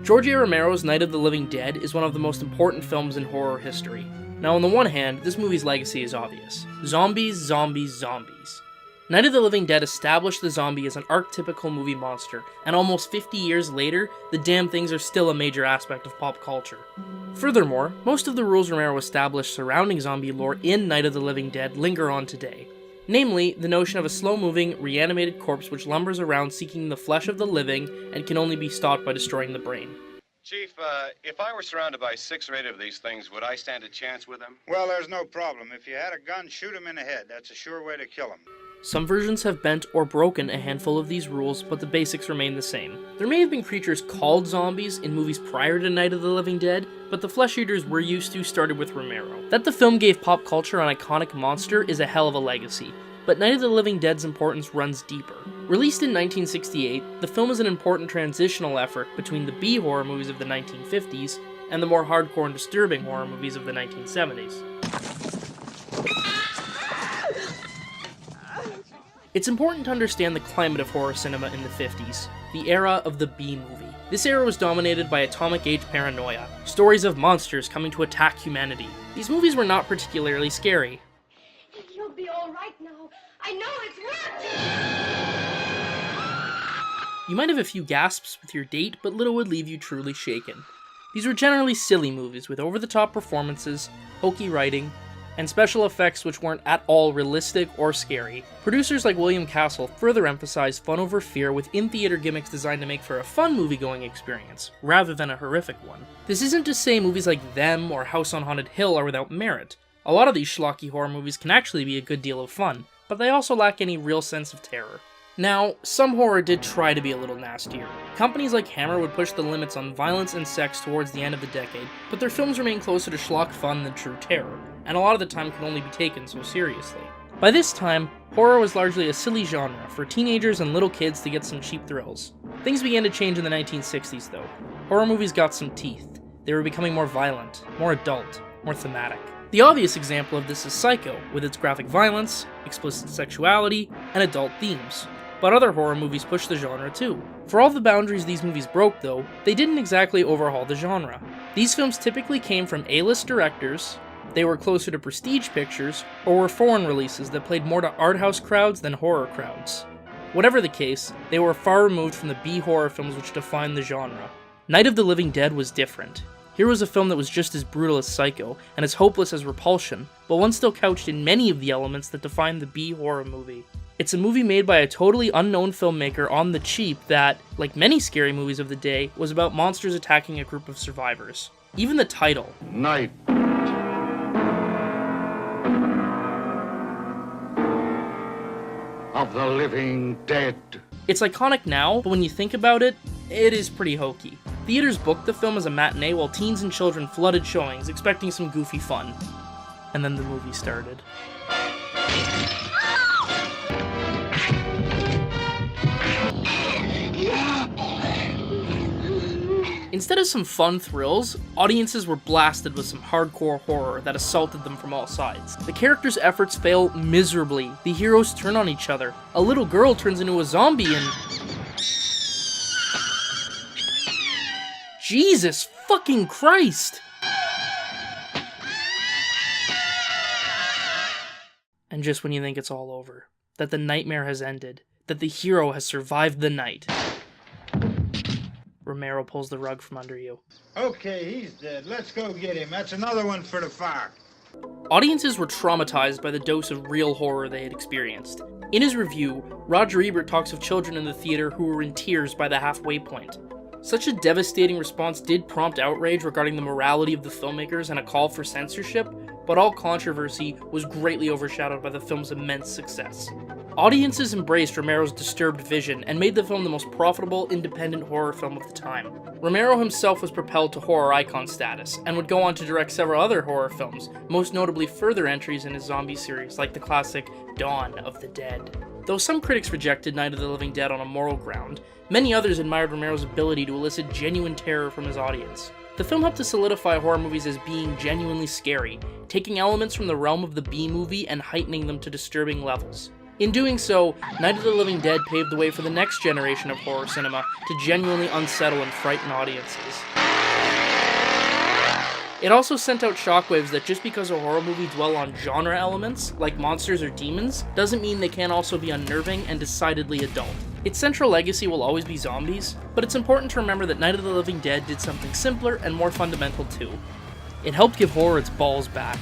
George Romero's Night of the Living Dead is one of the most important films in horror history. Now, on the one hand, this movie's legacy is obvious. Zombies, zombies, zombies. Night of the Living Dead established the zombie as an archetypical movie monster, and almost 50 years later, the damn things are still a major aspect of pop culture. Furthermore, most of the rules Romero established surrounding zombie lore in Night of the Living Dead linger on today. Namely, the notion of a slow-moving, reanimated corpse which lumbers around seeking the flesh of the living and can only be stopped by destroying the brain. Chief, if I were surrounded by 6 or 8 of these things, would I stand a chance with them? Well, there's no problem. If you had a gun, shoot him in the head. That's a sure way to kill him. Some versions have bent or broken a handful of these rules, but the basics remain the same. There may have been creatures called zombies in movies prior to Night of the Living Dead, but the flesh eaters we're used to started with Romero. That the film gave pop culture an iconic monster is a hell of a legacy, but Night of the Living Dead's importance runs deeper. Released in 1968, the film is an important transitional effort between the B-horror movies of the 1950s and the more hardcore and disturbing horror movies of the 1970s. It's important to understand the climate of horror cinema in the 50s, the era of the B-movie. This era was dominated by atomic age paranoia, stories of monsters coming to attack humanity. These movies were not particularly scary. You'll be all right now. I know it's worked! You might have a few gasps with your date, but little would leave you truly shaken. These were generally silly movies with over-the-top performances, hokey writing, and special effects which weren't at all realistic or scary. Producers like William Castle further emphasized fun over fear with in-theater gimmicks designed to make for a fun movie-going experience, rather than a horrific one. This isn't to say movies like Them or House on Haunted Hill are without merit. A lot of these schlocky horror movies can actually be a good deal of fun, but they also lack any real sense of terror. Now, some horror did try to be a little nastier. Companies like Hammer would push the limits on violence and sex towards the end of the decade, but their films remain closer to schlock fun than true terror, and a lot of the time could only be taken so seriously. By this time, horror was largely a silly genre for teenagers and little kids to get some cheap thrills. Things began to change in the 1960s though. Horror movies got some teeth. They were becoming more violent, more adult, more thematic. The obvious example of this is Psycho, with its graphic violence, explicit sexuality, and adult themes. But other horror movies pushed the genre too. For all the boundaries these movies broke though, they didn't exactly overhaul the genre. These films typically came from A-list directors, they were closer to prestige pictures, or were foreign releases that played more to art house crowds than horror crowds. Whatever the case, they were far removed from the B-horror films which defined the genre. Night of the Living Dead was different. Here was a film that was just as brutal as Psycho, and as hopeless as Repulsion, but one still couched in many of the elements that define the B-horror movie. It's a movie made by a totally unknown filmmaker on the cheap that, like many scary movies of the day, was about monsters attacking a group of survivors. Even the title, Night of the Living Dead. It's iconic now, but when you think about it, it is pretty hokey. Theaters booked the film as a matinee while teens and children flooded showings, expecting some goofy fun. And then the movie started. Instead of some fun thrills, audiences were blasted with some hardcore horror that assaulted them from all sides. The characters' efforts fail miserably, the heroes turn on each other, a little girl turns into a zombie and... Jesus fucking Christ! And just when you think it's all over, that the nightmare has ended, that the hero has survived the night, Romero pulls the rug from under you. Okay, he's dead. Let's go get him. That's another one for the fire. Audiences were traumatized by the dose of real horror they had experienced. In his review, Roger Ebert talks of children in the theater who were in tears by the halfway point. Such a devastating response did prompt outrage regarding the morality of the filmmakers and a call for censorship, but all controversy was greatly overshadowed by the film's immense success. Audiences embraced Romero's disturbed vision and made the film the most profitable independent horror film of the time. Romero himself was propelled to horror icon status, and would go on to direct several other horror films, most notably further entries in his zombie series like the classic Dawn of the Dead. Though some critics rejected Night of the Living Dead on a moral ground, many others admired Romero's ability to elicit genuine terror from his audience. The film helped to solidify horror movies as being genuinely scary, taking elements from the realm of the B-movie and heightening them to disturbing levels. In doing so, Night of the Living Dead paved the way for the next generation of horror cinema to genuinely unsettle and frighten audiences. It also sent out shockwaves that just because a horror movie dwell on genre elements, like monsters or demons, doesn't mean they can't also be unnerving and decidedly adult. Its central legacy will always be zombies, but it's important to remember that Night of the Living Dead did something simpler and more fundamental too. It helped give horror its balls back.